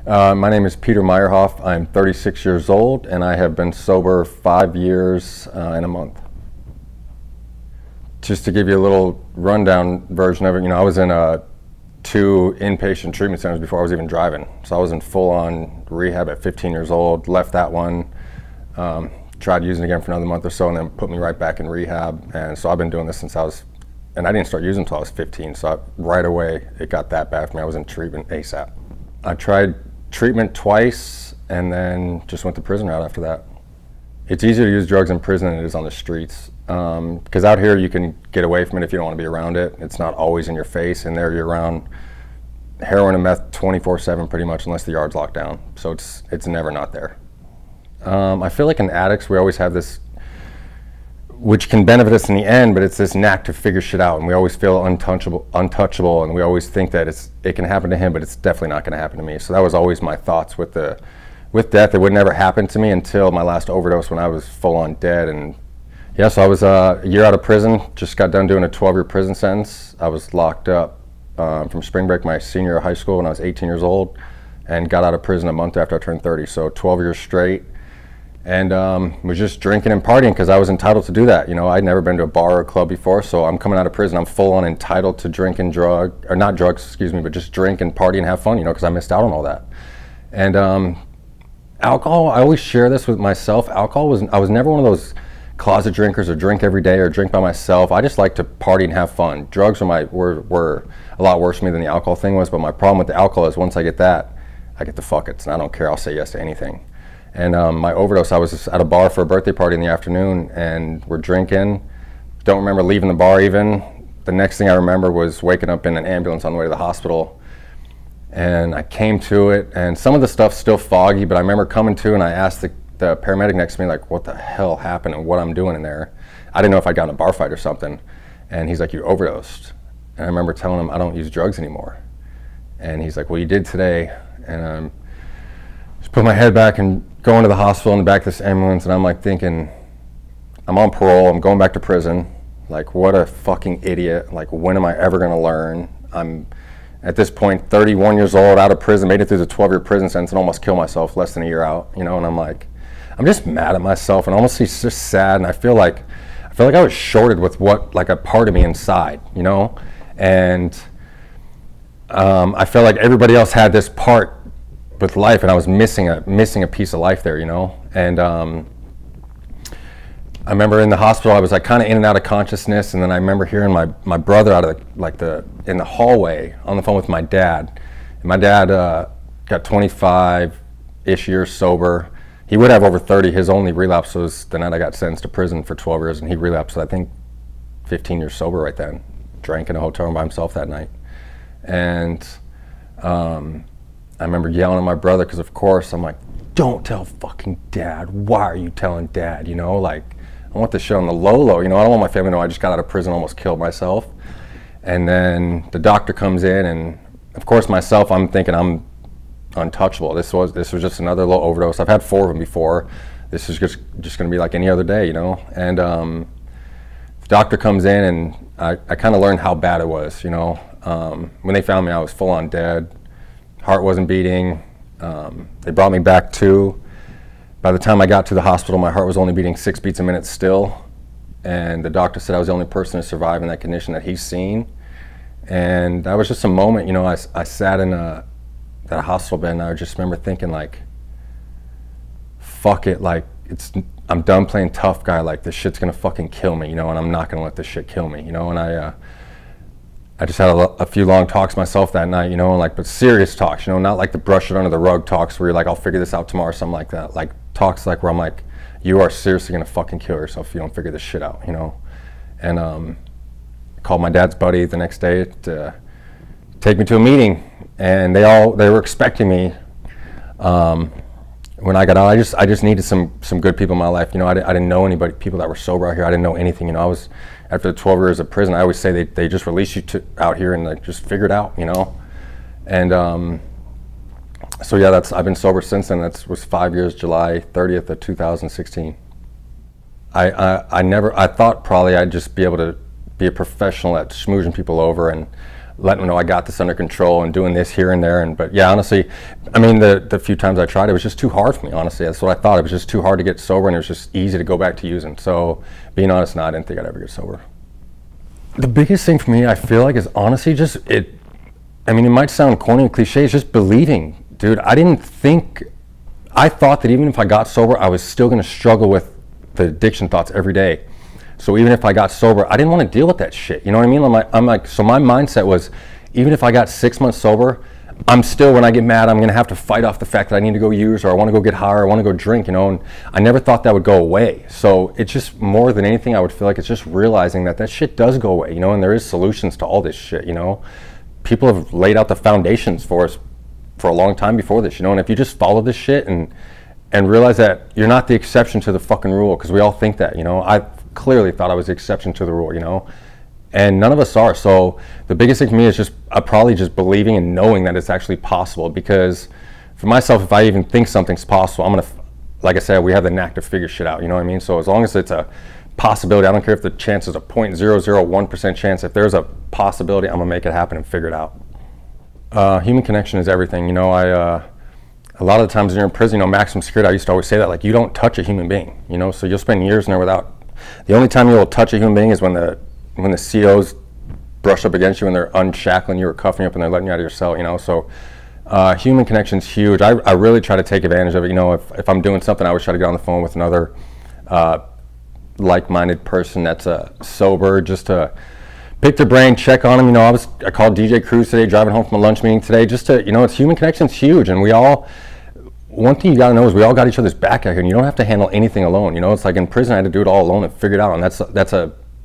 My name is Peter Meyerhoff. I'm 36 years old and I have been sober 5 years and a month. Just to give you a little rundown version of it, I was in 2 inpatient treatment centers before I was even driving. So I was in full-on rehab at 15 years old, left that one, tried using it again for another month or so, and then put me right back in rehab. And so I've been doing this since and I didn't start using until I was 15, so right away it got that bad for me. I was in treatment ASAP. I tried treatment twice and then just went the prison route after that. It's easier to use drugs in prison than it is on the streets. Because out here you can get away from it if you don't want to be around it. It's not always in your face, and there you're around heroin and meth 24/7 pretty much, unless the yard's locked down. So it's never not there. I feel like in addicts we always have this, which can benefit us in the end, but it's this knack to figure shit out, and we always feel untouchable, and we always think that it can happen to him, but it's definitely not going to happen to me. So that was always my thoughts with death. It would never happen to me until my last overdose when I was full on dead. And yeah, so I was a year out of prison, just got done doing a 12-year prison sentence. I was locked up from spring break my senior year of high school when I was 18 years old, and got out of prison a month after I turned 30, so 12 years straight. And was just drinking and partying because I was entitled to do that. I'd never been to a bar or a club before, so I'm coming out of prison, I'm full on entitled to drink and not drugs, excuse me, but just drink and party and have fun, because I missed out on all that. And alcohol, I always share this with myself. I was never one of those closet drinkers or drink every day or drink by myself. I just like to party and have fun. Drugs were a lot worse for me than the alcohol thing was, but my problem with the alcohol is once I get that, I get the fuck-its, and I don't care, I'll say yes to anything. And my overdose, I was just at a bar for a birthday party in the afternoon, and we're drinking. Don't remember leaving the bar even. The next thing I remember was waking up in an ambulance on the way to the hospital. And I came to it, and some of the stuff's still foggy, but I remember coming to, and I asked the paramedic next to me, like, what the hell happened and what I'm doing in there. I didn't know if I got in a bar fight or something. And he's like, you overdosed. And I remember telling him I don't use drugs anymore. And he's like, well, you did today. And just put my head back and going to the hospital in the back of this ambulance, and I'm like thinking, I'm on parole, I'm going back to prison. Like, what a fucking idiot. Like, when am I ever gonna learn? I'm, at this point, 31 years old, out of prison, made it through the 12-year prison sentence and almost killed myself less than a year out, and I'm like, I'm just mad at myself, and almost just sad, and I feel like I was shorted with like a part of me inside, and I felt like everybody else had this part with life, and I was missing a piece of life there, And I remember in the hospital, I was like kind of in and out of consciousness, and then I remember hearing my brother out of in the hallway on the phone with my dad. And my dad got 25-ish years sober. He would have over 30. His only relapse was the night I got sentenced to prison for 12 years, and he relapsed, I think, 15 years sober right then. Drank in a hotel room by himself that night. And I remember yelling at my brother because, of course, I'm like, don't tell fucking dad. Why are you telling dad? Like, I want this shit on the low. I don't want my family to know I just got out of prison, almost killed myself. And then the doctor comes in, and of course myself, I'm thinking I'm untouchable. This was just another little overdose. I've had 4 of them before. This is just going to be like any other day, And the doctor comes in, and I kind of learned how bad it was, When they found me, I was full on dead. Heart wasn't beating. They brought me back to. By the time I got to the hospital, my heart was only beating 6 beats a minute still. And the doctor said I was the only person to survive in that condition that he's seen. And that was just a moment, I sat in that hospital bed, and I just remember thinking, like, fuck it, like, I'm done playing tough guy, like, this shit's gonna fucking kill me, and I'm not gonna let this shit kill me, and I just had a few long talks myself that night, but serious talks, not like the brush it under the rug talks where you're like, I'll figure this out tomorrow or something like that. Like talks like where I'm like, you are seriously gonna fucking kill yourself if you don't figure this shit out, And I called my dad's buddy the next day to take me to a meeting, and they were expecting me. When I got out, I just needed some good people in my life. I didn't know people that were sober out here. I didn't know anything. I was, after the 12 years of prison, I always say they just release you out here and like just figure it out, And so yeah, I've been sober since then. That was 5 years, July 30th of 2016. I thought probably I'd just be able to be a professional at schmoozing people over, letting them know I got this under control and doing this here and there. And but yeah, honestly, I mean, the few times I tried, it was just too hard for me. Honestly, that's what I thought. It was just too hard to get sober, and it was just easy to go back to using. So being honest, no, I didn't think I'd ever get sober. The biggest thing for me, I feel like, is honestly just it. I mean, it might sound corny and cliche. It's just believing, dude. I thought that even if I got sober, I was still going to struggle with the addiction thoughts every day. So even if I got sober, I didn't want to deal with that shit. You know what I mean? I'm like, so my mindset was, even if I got 6 months sober, I'm still, when I get mad, I'm going to have to fight off the fact that I need to go use, or I want to go get high, or I want to go drink, you know, and I never thought that would go away. So it's just, more than anything, I would feel like it's just realizing that that shit does go away, you know, and there is solutions to all this shit, you know. People have laid out the foundations for us for a long time before this, you know, and if you just follow this shit and realize that you're not the exception to the fucking rule, because we all think that, you know. I clearly thought I was the exception to the rule, you know, and none of us are. So the biggest thing for me is just probably just believing and knowing that it's actually possible, because for myself, if I even think something's possible, I'm gonna, like I said, we have the knack to figure shit out, you know what I mean? So as long as it's a possibility, I don't care if the chance is a 0.001% chance, if there's a possibility, I'm gonna make it happen and figure it out. Human connection is everything, you know. A lot of the times when you're in prison, you know, maximum security, I used to always say that, like, you don't touch a human being, you know, so you'll spend years in there without. The only time you will touch a human being is when the COs brush up against you and they're unshackling you or cuffing you up and they're letting you out of your cell, you know. So human connection's huge. I really try to take advantage of it, you know. If I'm doing something, I always try to get on the phone with another like-minded person that's sober, just to pick their brain, check on them. You know, I called DJ Cruz today, driving home from a lunch meeting today, just to, you know, it's human connection's huge, and we all. One thing you got to know is we all got each other's back out here, and you don't have to handle anything alone. You know, it's like in prison, I had to do it all alone and figure it out, and that's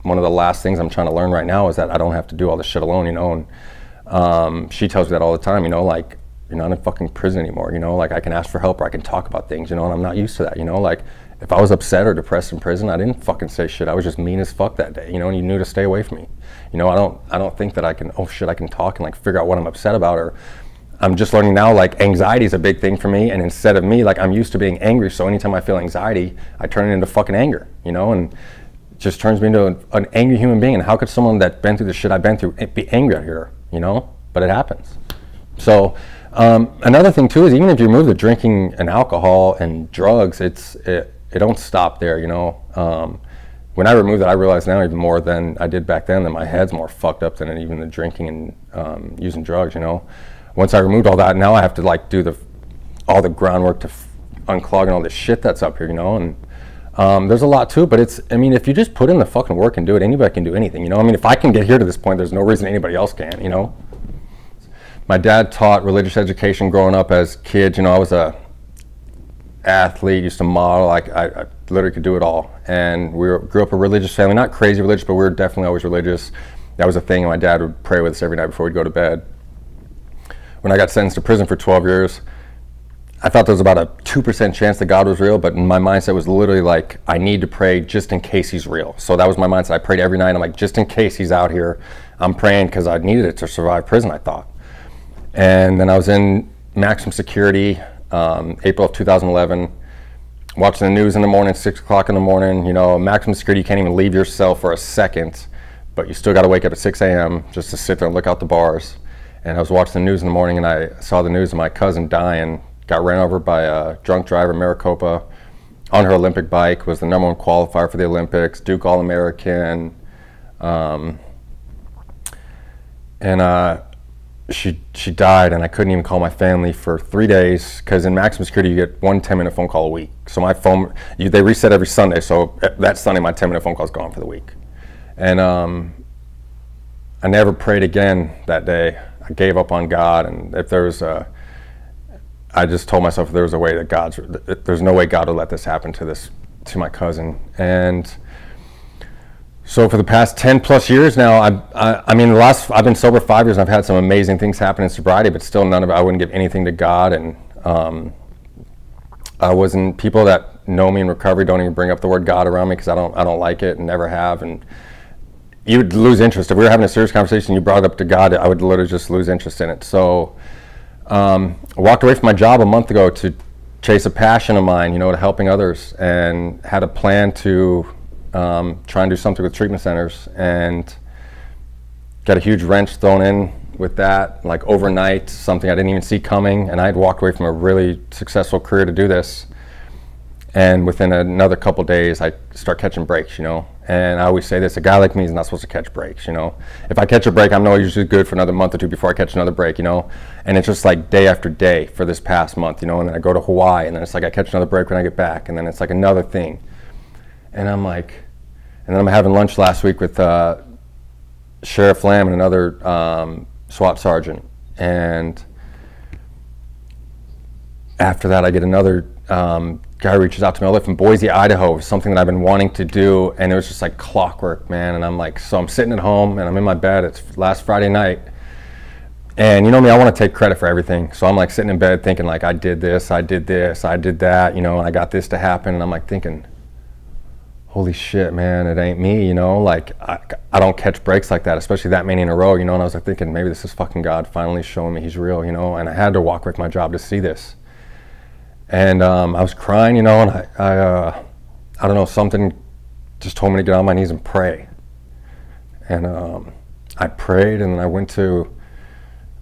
one of the last things I'm trying to learn right now, is that I don't have to do all this shit alone, you know. And she tells me that all the time, you know, like, you're not in fucking prison anymore, you know, like, I can ask for help, or I can talk about things, you know, and I'm not used to that, you know. Like, if I was upset or depressed in prison, I didn't fucking say shit. I was just mean as fuck that day, you know, and you knew to stay away from me. You know, I don't think that I can, oh shit, I can talk and like figure out what I'm upset about, or I'm just learning now, like, anxiety is a big thing for me, and instead of me, like, I'm used to being angry, so anytime I feel anxiety, I turn it into fucking anger, you know, and it just turns me into an angry human being. And how could someone that's been through the shit I've been through be angry out here, you know? But it happens. So another thing too is, even if you remove the drinking and alcohol and drugs, it don't stop there, you know. When I removed that, I realized now even more than I did back then that my head's more fucked up than even the drinking and using drugs, you know. Once I removed all that, now I have to like do all the groundwork to unclogging all this shit that's up here, you know. And there's a lot to it, but I mean, if you just put in the fucking work and do it, anybody can do anything, you know. I mean, if I can get here to this point, there's no reason anybody else can, you know. My dad taught religious education growing up as kids, you know. I was a athlete, used to model, I literally could do it all. And grew up a religious family, not crazy religious, but we were definitely always religious. That was a thing. My dad would pray with us every night before we'd go to bed. When I got sentenced to prison for 12 years, I thought there was about a 2% chance that God was real, but my mindset was literally like, I need to pray just in case he's real. So that was my mindset. I prayed every night. I'm like, just in case he's out here, I'm praying, because I needed it to survive prison, I thought. And then I was in maximum security, April of 2011, watching the news in the morning, 6 o'clock in the morning. You know, maximum security, you can't even leave your cell for a second, but you still got to wake up at 6 a.m. just to sit there and look out the bars. And I was watching the news in the morning, and I saw the news of my cousin dying, got ran over by a drunk driver, Maricopa, on her Olympic bike, was the #1 qualifier for the Olympics, Duke All-American. She died, and I couldn't even call my family for 3 days, because in maximum security you get 1 10-minute phone call a week. So my phone, they reset every Sunday, so that Sunday my 10-minute phone call is gone for the week. And I never prayed again that day. I gave up on God, and if there was I just told myself if there was a way that there's no way God would let this happen to my cousin. And so for the past 10 plus years now, I mean, I've been sober 5 years, and I've had some amazing things happen in sobriety, but still none of it, I wouldn't give anything to God. And people that know me in recovery don't even bring up the word God around me, because I don't like it and never have. And you would lose interest. If we were having a serious conversation, you brought it up to God, I would literally just lose interest in it. So I walked away from my job a month ago to chase a passion of mine, you know, to helping others, and had a plan to try and do something with treatment centers, and got a huge wrench thrown in with that, like overnight, something I didn't even see coming, and I had walked away from a really successful career to do this. And within another couple days, I start catching breaks, you know. And I always say this: a guy like me is not supposed to catch breaks, you know. If I catch a break, I'm not usually good for another month or two before I catch another break, you know. And it's just like day after day for this past month, you know. And then I go to Hawaii, and then it's like I catch another break when I get back, and then it's like another thing. And I'm like, and then I'm having lunch last week with Sheriff Lamb and another SWAT sergeant, and after that I get another guy reaches out to me. I live in Boise, Idaho, something that I've been wanting to do, and it was just like clockwork, man. And I'm like, so I'm sitting at home and I'm in my bed. It's last Friday night, and you know me, I want to take credit for everything. So I'm like sitting in bed thinking like, I did this, I did this, I did that, you know, and I got this to happen. And I'm like thinking, holy shit, man, it ain't me, you know. Like I don't catch breaks like that, especially that many in a row, you know. And I was like thinking, maybe this is fucking God finally showing me he's real, you know. And I had to walk away from my job to see this. And I was crying, you know, and I don't know, something just told me to get on my knees and pray. And I prayed, and then I went to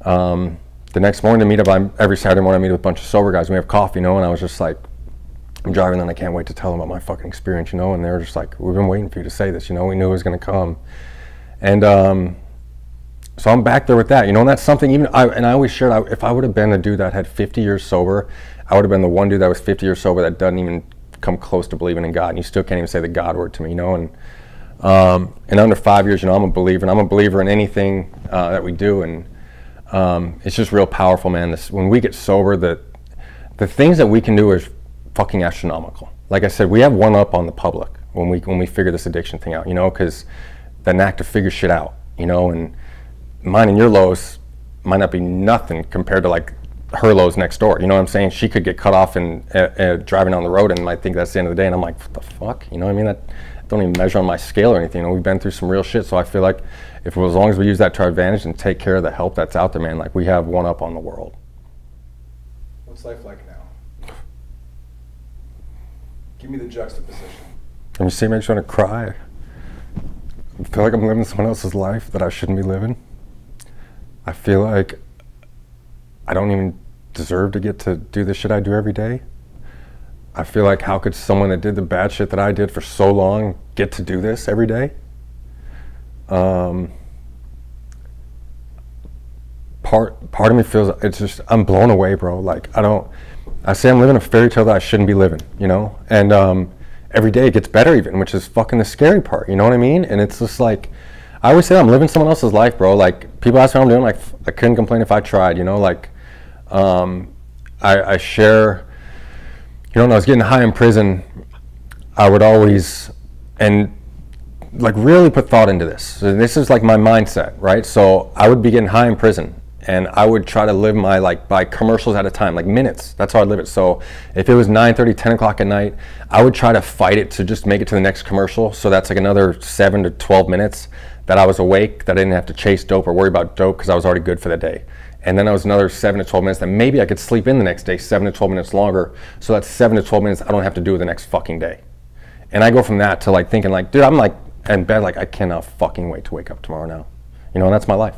the next morning to meet up. Every Saturday morning I meet with a bunch of sober guys. We have coffee, you know, and I was just like, I'm driving, and I can't wait to tell them about my fucking experience, you know. And they were just like, we've been waiting for you to say this, you know. We knew it was going to come. And so I'm back there with that, you know. And that's something, even I always shared, if I would have been a dude that had 50 years sober, I would have been the one dude that was 50 years sober that doesn't even come close to believing in God. And you still can't even say the God word to me, you know. And in under 5 years, you know, I'm a believer, and I'm a believer in anything that we do. And it's just real powerful, man. When we get sober, the things that we can do is fucking astronomical. Like I said, we have one up on the public when we figure this addiction thing out, you know, because the knack to figure shit out, you know. And mine and your lows might not be nothing compared to like her lows next door, you know what I'm saying? She could get cut off and driving on the road and might think that's the end of the day, and I'm like, what the fuck, you know what I mean? That don't even measure on my scale or anything. You know, we've been through some real shit, so I feel like as long as we use that to our advantage and take care of the help that's out there, man, like we have one up on the world. What's life like now? Give me the juxtaposition. When you see me, I just want to cry. I feel like I'm living someone else's life that I shouldn't be living. I feel like I don't even deserve to get to do the shit I do every day. I feel like, how could someone that did the bad shit that I did for so long get to do this every day? Part of me feels, it's just, I'm blown away, bro. Like, I say I'm living a fairy tale that I shouldn't be living, you know? And every day it gets better even, which is fucking the scary part, you know what I mean? And it's just like, I always say I'm living someone else's life, bro. Like, people ask me what I'm doing, like, I couldn't complain if I tried, you know? Like, I share, you know, when I was getting high in prison, I would always, and like really put thought into this. So this is like my mindset, right? So I would be getting high in prison, and I would try to live my, like, by commercials at a time, like minutes. That's how I live it. So if it was 9:30, 10 o'clock at night, I would try to fight it to just make it to the next commercial. So that's like another 7 to 12 minutes that I was awake, that I didn't have to chase dope or worry about dope because I was already good for the day. And then I was another 7 to 12 minutes that maybe I could sleep in the next day, 7 to 12 minutes longer. So that's 7 to 12 minutes I don't have to do the next fucking day. And I go from that to like thinking like, dude, I'm like in bed, like I cannot fucking wait to wake up tomorrow now. You know, and that's my life.